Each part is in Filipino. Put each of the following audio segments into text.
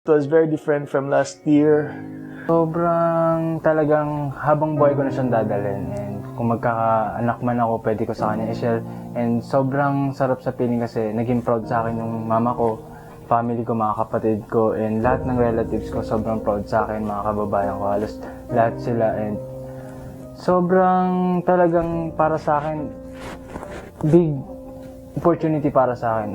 It was very different from last year. Sobrang talagang habang buhay ko na siyang dadalhin, and kung magkakaanak man ako, pwede ko sa kanya i-share. And sobrang sarap sa feeling kasi naging proud sa akin yung mama ko, family ko, mga kapatid ko, and lahat ng relatives ko sobrang proud sa akin, mga kababayan ko, halos lahat sila. And sobrang talagang para sa akin, big opportunity para sa akin.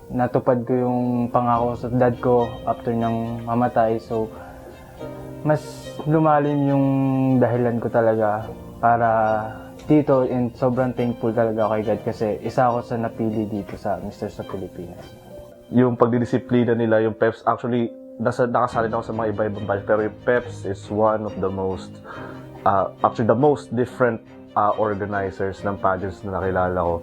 Natupad ko yung pangako sa dad ko after niyang mamatay. So, mas lumalim yung dahilan ko talaga para dito, and sobrang thankful talaga kay God kasi isa ako sa napili dito sa Mr. sa Pilipinas. Yung pagdidisiplina nila, yung PEPS, actually, nakasali na ako sa mga iba-ibang batch, pero yung PEPS is one of the most, actually the most different organizers ng pageants na nakilala ko.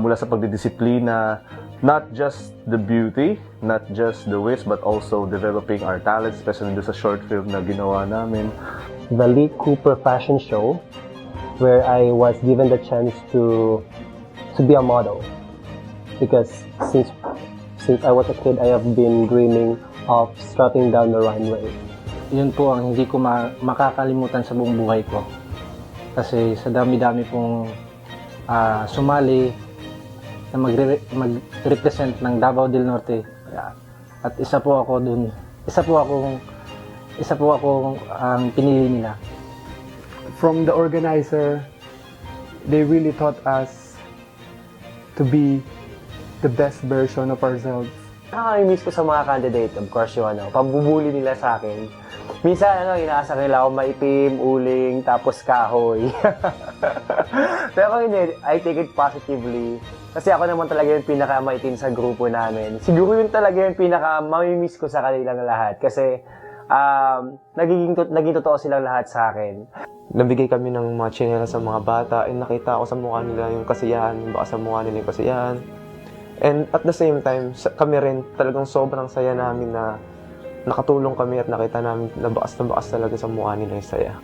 Mula sa pagdidisiplina, not just the beauty, not just the wits, but also developing our talents, especially doon sa short film na ginawa namin. The Lee Cooper Fashion Show, where I was given the chance to be a model. Because since I was a kid, I have been dreaming of strutting down the runway. Yun po ang hindi ko makakalimutan sa buong buhay ko. Kasi sa dami-dami pong sumali na mag-represent ng Davao del Norte. At isa po ako dun. Isa po akong ang pinili nila. From the organizer, they really taught us to be the best version of ourselves. Nakakamiss ko sa mga candidate, of course, yung pambubuli nila sa akin. Minsan, inaasar nila ako maitim, uling, tapos kahoy. Pero hindi, I take it positively. Kasi ako naman talaga yung pinakamaitim sa grupo namin. Siguro yun talaga yung pinaka-mamimiss ko sa kanilang lahat. Kasi naging totoo silang lahat sa akin. Nabigay kami ng mga tsinelas sa mga bata, and nakita ko sa mukha nila yung kasiyahan, baka sa mukha nila yung kasiyahan. And at the same time, kami rin talagang sobrang saya namin na nakatulong kami at nakita namin na bakas talaga sa mukha nila yung saya.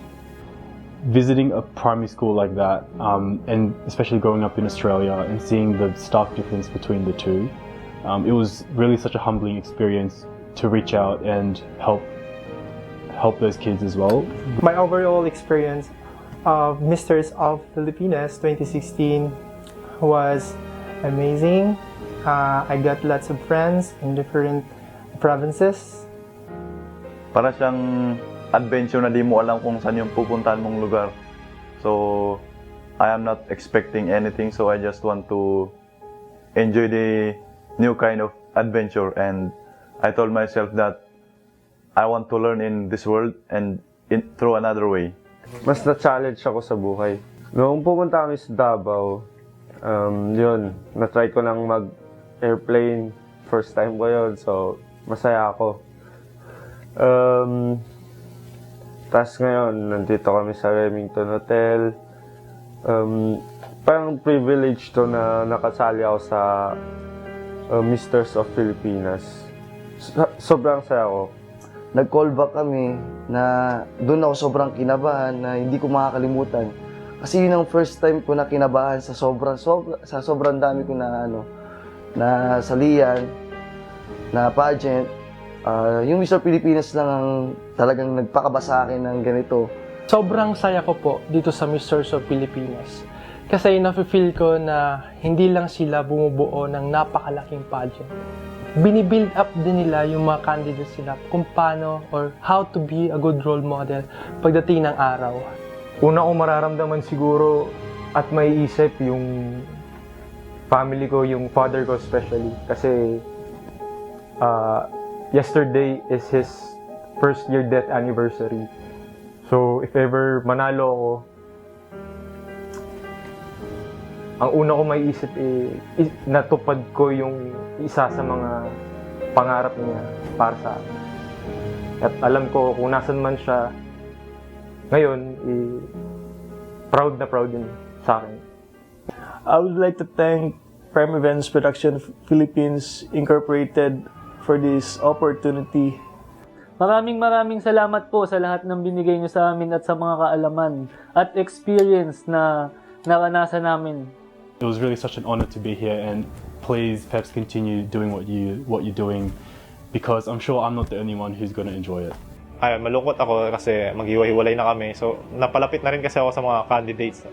Visiting a primary school like that, and especially growing up in Australia and seeing the stark difference between the two, it was really such a humbling experience to reach out and help those kids as well. My overall experience of Misters of Filipinas 2016 was amazing. I got lots of friends in different provinces. Para siyang adventure na di mo alam kung saan yung pupuntahan mong lugar. So, I am not expecting anything, so I just want to enjoy the new kind of adventure. And I told myself that I want to learn in this world and through another way. Mas na-challenge ako sa buhay. Noong pumunta kami sa Davao, yun, na-try ko lang mag-airplane. First time ko yun, so masaya ako. Tapos ngayon, nandito kami sa Remington Hotel. Parang privilege to na nakasali ako sa Misters of Filipinas. Sobrang saya ko. Nag-call back kami na doon ako sobrang kinabahan na hindi ko makakalimutan. Kasi yun ang first time ko na kinabahan sa sobrang dami ko na salian, na pageant. Yung Mr. Pilipinas lang ang talagang nagpakaba sa akin ng ganito. Sobrang saya ko po dito sa Misters of Pilipinas. Kasi nafe-feel ko na hindi lang sila bumubuo ng napakalaking pageant. Binibuild up din nila yung mga candidates nila kung paano or how to be a good role model pagdating ng araw. Una kong mararamdaman siguro at may isip yung family ko, yung father ko especially. Kasi yesterday is his first year death anniversary. So if ever manalo ako, ang una ko may isip natupad ko yung isa sa mga pangarap niya para sa akin. At alam ko kung nasan man siya ngayon, proud na proud yun sa akin. I would like to thank Prime Events Production Philippines Incorporated for this opportunity. Maraming salamat po sa lahat ng binigay niyo sa amin at sa mga kaalaman at experience na naranasan namin. It was really such an honor to be here, and please, perhaps continue doing what you're doing, because I'm sure I'm not the only one who's going to enjoy it. Malungkot ako kasi maghiwa-hiwalay na kami. So, napalapit na rin kasi ako sa mga candidates.